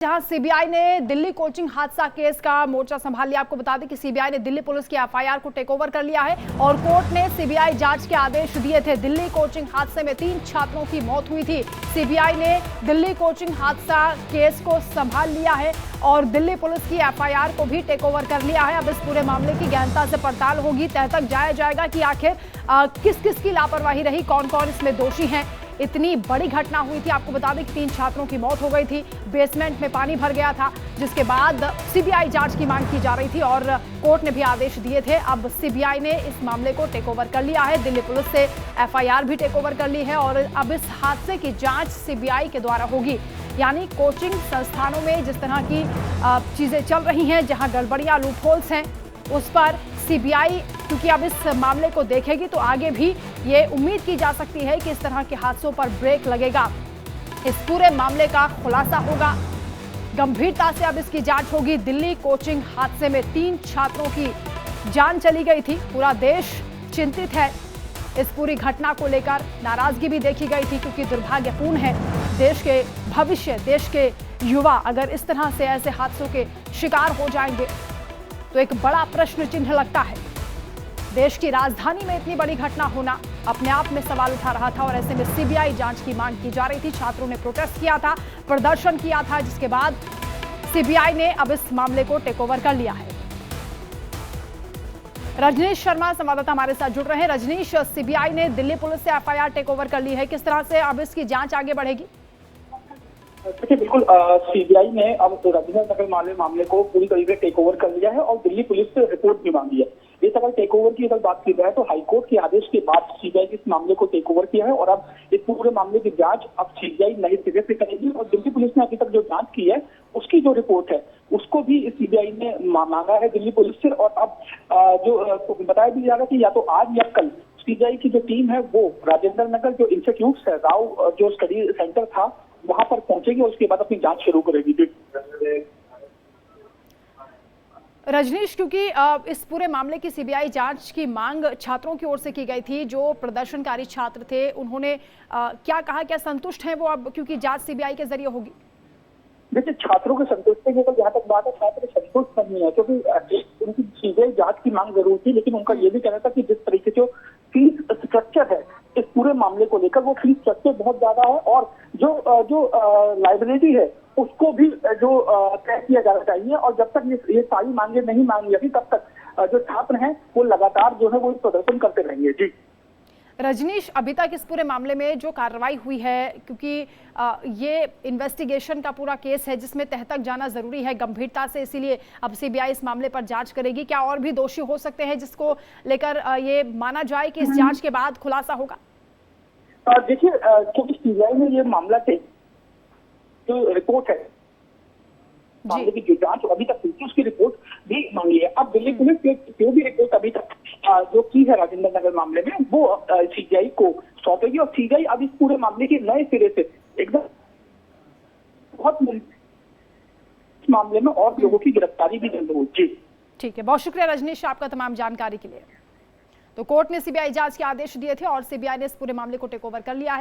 जहां सीबीआई ने दिल्ली कोचिंग हादसा केस का मोर्चा संभाल लिया। आपको बता दें कि सीबीआई ने दिल्ली पुलिस की एफआईआर को टेक ओवर कर लिया है और कोर्ट ने सीबीआई जांच के आदेश दिए थे। दिल्ली कोचिंग हादसे में 3 छात्रों की मौत हुई थी। सीबीआई ने दिल्ली कोचिंग हादसा केस को संभाल लिया है और दिल्ली पुलिस की एफआईआर को भी टेक ओवर कर लिया है। अब इस पूरे मामले की गहनता से पड़ताल होगी, तह तक जाया जाएगा कि आखिर किस किस की लापरवाही रही, कौन कौन इसमें दोषी हैं। इतनी बड़ी घटना हुई थी, आपको बता दें कि 3 छात्रों की मौत हो गई थी। बेसमेंट में पानी भर गया था, जिसके बाद सीबीआई जांच की मांग की जा रही थी और कोर्ट ने भी आदेश दिए थे। अब सीबीआई ने इस मामले को टेक ओवर कर लिया है, दिल्ली पुलिस से एफआईआर भी टेक ओवर कर ली है और अब इस हादसे की जांच सीबीआई के द्वारा होगी। यानी कोचिंग संस्थानों में जिस तरह की चीजें चल रही हैं, जहां गड़बड़ियां, लूपहोल्स हैं, उस पर सीबीआई क्योंकि अब इस मामले को देखेगी तो आगे भी ये उम्मीद की जा सकती है कि इस तरह के हादसों पर ब्रेक लगेगा, इस पूरे मामले का खुलासा होगा। गंभीरता से अब इसकी जांच होगी। दिल्ली कोचिंग हादसे में 3 छात्रों की जान चली गई थी। पूरा देश चिंतित है, इस पूरी घटना को लेकर नाराजगी भी देखी गई थी क्योंकि दुर्भाग्यपूर्ण है। देश के भविष्य, देश के युवा अगर इस तरह से ऐसे हादसों के शिकार हो जाएंगे तो एक बड़ा प्रश्न चिन्ह लगता है। देश की राजधानी में इतनी बड़ी घटना होना अपने आप में सवाल उठा रहा था और ऐसे में सीबीआई जांच की मांग की जा रही थी। छात्रों ने प्रोटेस्ट किया था, प्रदर्शन किया था, जिसके बाद सीबीआई ने अब इस मामले को टेक ओवर कर लिया है। रजनीश शर्मा संवाददाता हमारे साथ जुड़ रहे हैं। रजनीश, सीबीआई ने दिल्ली पुलिस से एफआईआर टेक ओवर कर ली है, किस तरह से अब इसकी जांच आगे बढ़ेगी? देखिए, बिल्कुल सीबीआई ने अब राजेंद्र नगर मामले को पूरी तरीके से टेक ओवर कर लिया है और दिल्ली पुलिस से रिपोर्ट भी मांगी है। इस अगर टेक ओवर की अगर बात की जाए तो हाईकोर्ट के आदेश के बाद सीबीआई इस मामले को टेक ओवर किया है और अब इस पूरे मामले की जांच अब सीबीआई नए सिरे से करेगी और दिल्ली पुलिस ने अभी तक जो जांच की है उसकी जो रिपोर्ट है उसको भी सीबीआई ने मांगा है दिल्ली पुलिस से। और अब जो बताया भी जा रहा है कि या तो आज या कल सीबीआई की जो टीम है वो राजेंद्र नगर जो इंस्टीट्यूट है, राव जो स्टडी सेंटर था, वहां पर पहुंचेगी और उसके बाद अपनी जांच शुरू करेगी। रजनीश, क्योंकि इस पूरे मामले की सीबीआई जांच की मांग छात्रों की ओर से की गई थी, जो प्रदर्शनकारी छात्र थे उन्होंने क्या कहा, क्या संतुष्ट हैं वो अब क्योंकि जांच सीबीआई के जरिए होगी? देखिए, छात्रों के संतुष्टि की तो जहाँ तक बात है, छात्र संतुष्ट नहीं है क्योंकि उनकी सीबीआई जांच की मांग जरूर थी, लेकिन उनका ये भी कहना था कि जिस तरीके से फीस स्ट्रक्चर है इस पूरे मामले को लेकर, वो फीस स्ट्रक्चर बहुत ज्यादा है और जो लाइबिलिटी है उसको भी जो तय किया जाना चाहिए और जब तक ये सारी मांगे नहीं मांगी जाती तब तक जो छात्र हैं वो लगातार जो है वो प्रदर्शन करते रहेंगे। जी रजनीश, अभी तक इस पूरे मामले में जो कार्रवाई हुई है, क्योंकि ये इन्वेस्टिगेशन का पूरा केस है जिसमें तह तक जाना जरूरी है गंभीरता से, इसीलिए अब सीबीआई इस मामले पर जांच करेगी। क्या और भी दोषी हो सकते हैं जिसको लेकर ये माना जाए कि इस जांच के बाद खुलासा होगा? देखिए, क्योंकि सीबीआई ने ये मामला जो रिपोर्ट है मामले की जो जांच अभी तक हुई थी उसकी रिपोर्ट भी मांगी है। अब दिल्ली पुलिस ने जो भी रिपोर्ट अभी तक जो की है राजेंद्र नगर मामले में वो सीबीआई को सौंपेगी और सीबीआई अब इस पूरे मामले के नए सिरे से एकदम बहुत इस मामले में और लोगों की गिरफ्तारी भी जल्द होगी। ठीक है, बहुत शुक्रिया रजनीश आपका तमाम जानकारी के लिए। तो कोर्ट ने सीबीआई जांच के आदेश दिए थे और सीबीआई ने इस पूरे मामले को टेक ओवर कर लिया है।